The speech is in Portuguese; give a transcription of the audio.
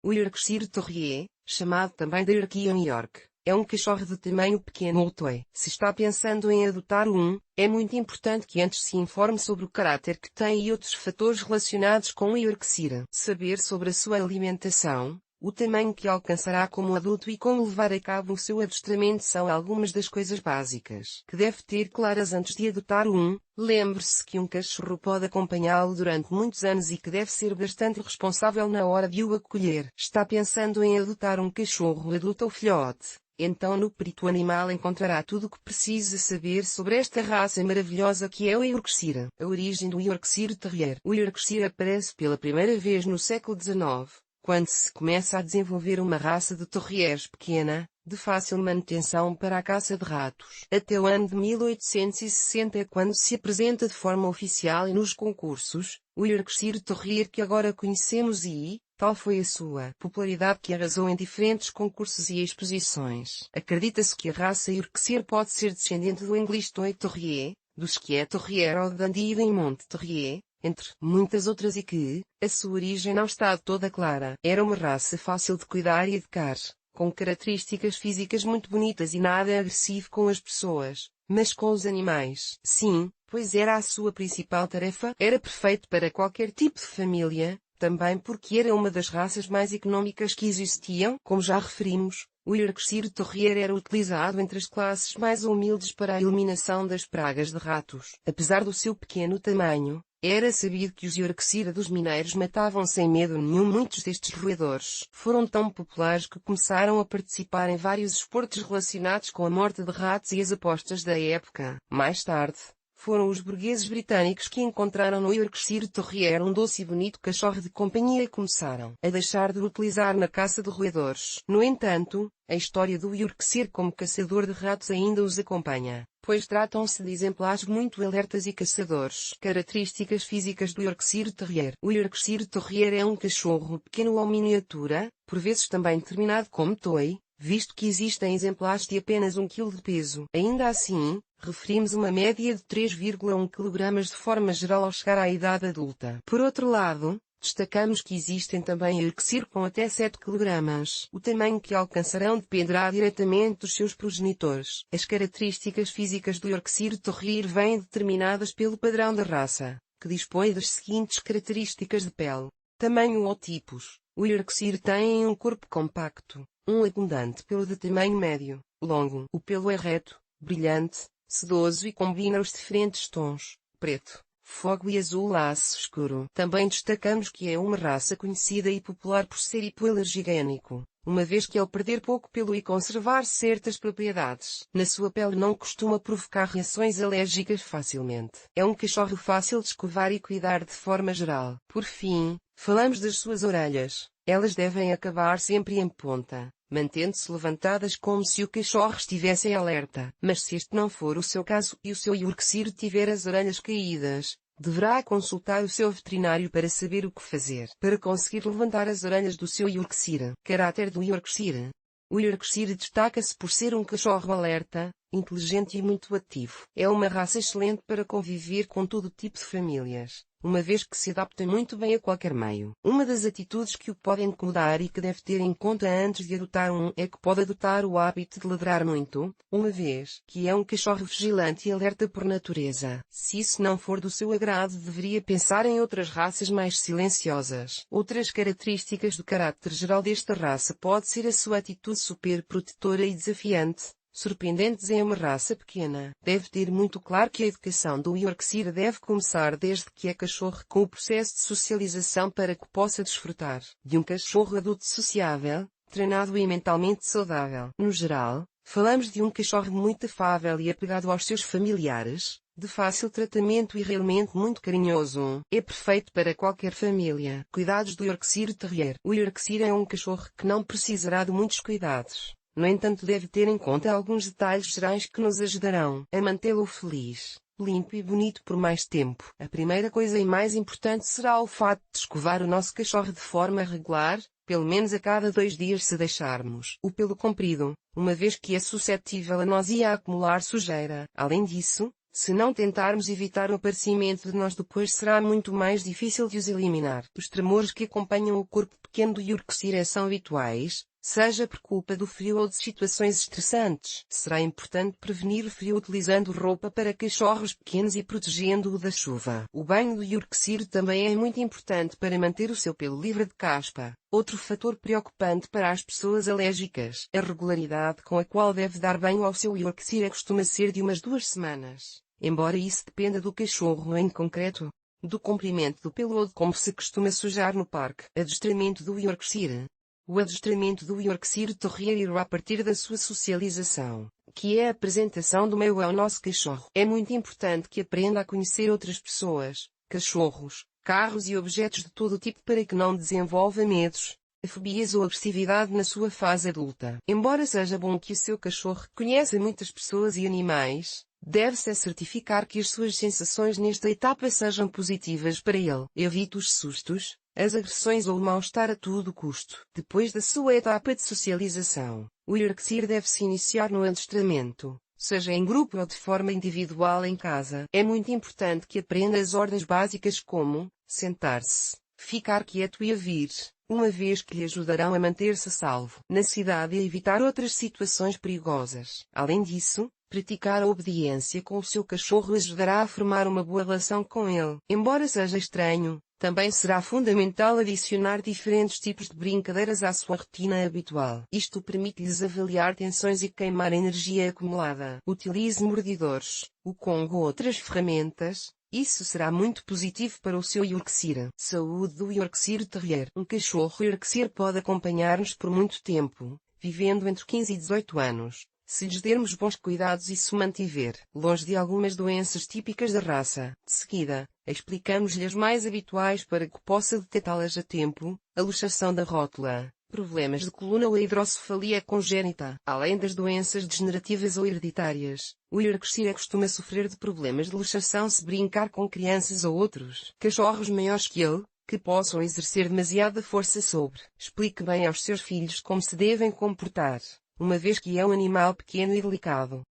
O Yorkshire Terrier, chamado também de Yorkshire York, é um cachorro de tamanho pequeno ou toy. Se está pensando em adotar um, é muito importante que antes se informe sobre o caráter que tem e outros fatores relacionados com o Yorkshire. Saber sobre a sua alimentação, o tamanho que alcançará como adulto e como levar a cabo o seu adestramento são algumas das coisas básicas que deve ter claras antes de adotar um. Lembre-se que um cachorro pode acompanhá-lo durante muitos anos e que deve ser bastante responsável na hora de o acolher. Está pensando em adotar um cachorro adulto ou filhote? Então no Perito Animal encontrará tudo o que precisa saber sobre esta raça maravilhosa que é o Yorkshire. A origem do Yorkshire Terrier. O Yorkshire aparece pela primeira vez no século XIX, quando se começa a desenvolver uma raça de terriers pequena, de fácil manutenção para a caça de ratos. Até o ano de 1860 é quando se apresenta de forma oficial e nos concursos, o Yorkshire Terrier que agora conhecemos e, tal foi a sua popularidade que arrasou em diferentes concursos e exposições. Acredita-se que a raça Yorkshire pode ser descendente do English Toy Terrier, do Skeet Terrier ou do Dundee Monte Terrier, entre muitas outras e que, a sua origem não está toda clara. Era uma raça fácil de cuidar e educar, com características físicas muito bonitas e nada agressivo com as pessoas, mas com os animais. Sim, pois era a sua principal tarefa. Era perfeito para qualquer tipo de família, também porque era uma das raças mais económicas que existiam. Como já referimos, o Yorkshire Terrier era utilizado entre as classes mais humildes para a eliminação das pragas de ratos. Apesar do seu pequeno tamanho, era sabido que os Yorkshire dos mineiros matavam sem medo nenhum. Muitos destes roedores foram tão populares que começaram a participar em vários esportes relacionados com a morte de ratos e as apostas da época. Mais tarde, foram os burgueses britânicos que encontraram no Yorkshire Terrier um doce e bonito cachorro de companhia e começaram a deixar de o utilizar na caça de roedores. No entanto, a história do Yorkshire como caçador de ratos ainda os acompanha, pois tratam-se de exemplares muito alertas e caçadores. Características físicas do Yorkshire Terrier. O Yorkshire Terrier é um cachorro pequeno ou miniatura, por vezes também determinado como toy, visto que existem exemplares de apenas 1 kg de peso. Ainda assim, referimos uma média de 3,1 kg de forma geral ao chegar à idade adulta. Por outro lado, destacamos que existem também Yorkshire com até 7 kg. O tamanho que alcançarão dependerá diretamente dos seus progenitores. As características físicas do Yorkshire Terrier vêm determinadas pelo padrão da raça, que dispõe das seguintes características de pele, tamanho ou tipos. O Yorkshire tem um corpo compacto, um abundante pelo de tamanho médio, longo. O pelo é reto, brilhante, sedoso e combina os diferentes tons, preto, fogo e azul laço escuro. Também destacamos que é uma raça conhecida e popular por ser hipoalergênico, uma vez que ao perder pouco pelo e conservar certas propriedades na sua pele não costuma provocar reações alérgicas facilmente. É um cachorro fácil de escovar e cuidar de forma geral. Por fim, falamos das suas orelhas. Elas devem acabar sempre em ponta, mantendo-se levantadas como se o cachorro estivesse em alerta. Mas se este não for o seu caso e o seu Yorkshire tiver as orelhas caídas, deverá consultar o seu veterinário para saber o que fazer para conseguir levantar as orelhas do seu Yorkshire. Caráter do Yorkshire. O Yorkshire destaca-se por ser um cachorro alerta, inteligente e muito ativo. É uma raça excelente para conviver com todo tipo de famílias, uma vez que se adapta muito bem a qualquer meio. Uma das atitudes que o pode incomodar e que deve ter em conta antes de adotar um é que pode adotar o hábito de ladrar muito, uma vez que é um cachorro vigilante e alerta por natureza. Se isso não for do seu agrado, deveria pensar em outras raças mais silenciosas. Outras características do caráter geral desta raça pode ser a sua atitude super protetora e desafiante. Surpreendentes é uma raça pequena. Deve ter muito claro que a educação do Yorkshire deve começar desde que é cachorro com o processo de socialização para que possa desfrutar de um cachorro adulto sociável, treinado e mentalmente saudável. No geral, falamos de um cachorro muito afável e apegado aos seus familiares, de fácil tratamento e realmente muito carinhoso. É perfeito para qualquer família. Cuidados do Yorkshire Terrier. O Yorkshire é um cachorro que não precisará de muitos cuidados. No entanto, deve ter em conta alguns detalhes gerais que nos ajudarão a mantê-lo feliz, limpo e bonito por mais tempo. A primeira coisa e mais importante será o fato de escovar o nosso cachorro de forma regular, pelo menos a cada 2 dias se deixarmos o pelo comprido, uma vez que é suscetível a nós e a acumular sujeira. Além disso, se não tentarmos evitar o aparecimento de nós depois será muito mais difícil de os eliminar. Os tremores que acompanham o corpo pequeno do Yorkshire são habituais, seja por culpa do frio ou de situações estressantes. Será importante prevenir o frio utilizando roupa para cachorros pequenos e protegendo-o da chuva. O banho do Yorkshire também é muito importante para manter o seu pelo livre de caspa. Outro fator preocupante para as pessoas alérgicas. A regularidade com a qual deve dar banho ao seu Yorkshire costuma ser de umas 2 semanas. Embora isso dependa do cachorro em concreto, do comprimento do pelo ou de como se costuma sujar no parque. Adestramento do Yorkshire. O adestramento do Yorkshire Terrier irá partir da sua socialização, que é a apresentação do meio ao nosso cachorro. É muito importante que aprenda a conhecer outras pessoas, cachorros, carros e objetos de todo tipo para que não desenvolva medos, fobias ou agressividade na sua fase adulta. Embora seja bom que o seu cachorro conheça muitas pessoas e animais, deve-se certificar que as suas sensações nesta etapa sejam positivas para ele. Evite os sustos, as agressões ou o mal-estar a todo custo. Depois da sua etapa de socialização, o Yorkshire deve-se iniciar no adestramento, seja em grupo ou de forma individual em casa. É muito importante que aprenda as ordens básicas como sentar-se, ficar quieto e ouvir, uma vez que lhe ajudarão a manter-se a salvo na cidade e a evitar outras situações perigosas. Além disso, praticar a obediência com o seu cachorro ajudará a formar uma boa relação com ele. Embora seja estranho, também será fundamental adicionar diferentes tipos de brincadeiras à sua rotina habitual. Isto permite-lhes avaliar tensões e queimar energia acumulada. Utilize mordidores, o Congo ou outras ferramentas. Isso será muito positivo para o seu Yorkshire. Saúde do Yorkshire Terrier. Um cachorro Yorkshire pode acompanhar-nos por muito tempo, vivendo entre 15 e 18 anos, se lhes dermos bons cuidados e se mantiver longe de algumas doenças típicas da raça. De seguida, explicamos-lhe as mais habituais para que possa detectá-las a tempo: a luxação da rótula, problemas de coluna ou a hidrocefalia congénita. Além das doenças degenerativas ou hereditárias, o Yorkshire costuma sofrer de problemas de luxação se brincar com crianças ou outros cachorros maiores que ele, que possam exercer demasiada força sobre. Explique bem aos seus filhos como se devem comportar, uma vez que é um animal pequeno e delicado.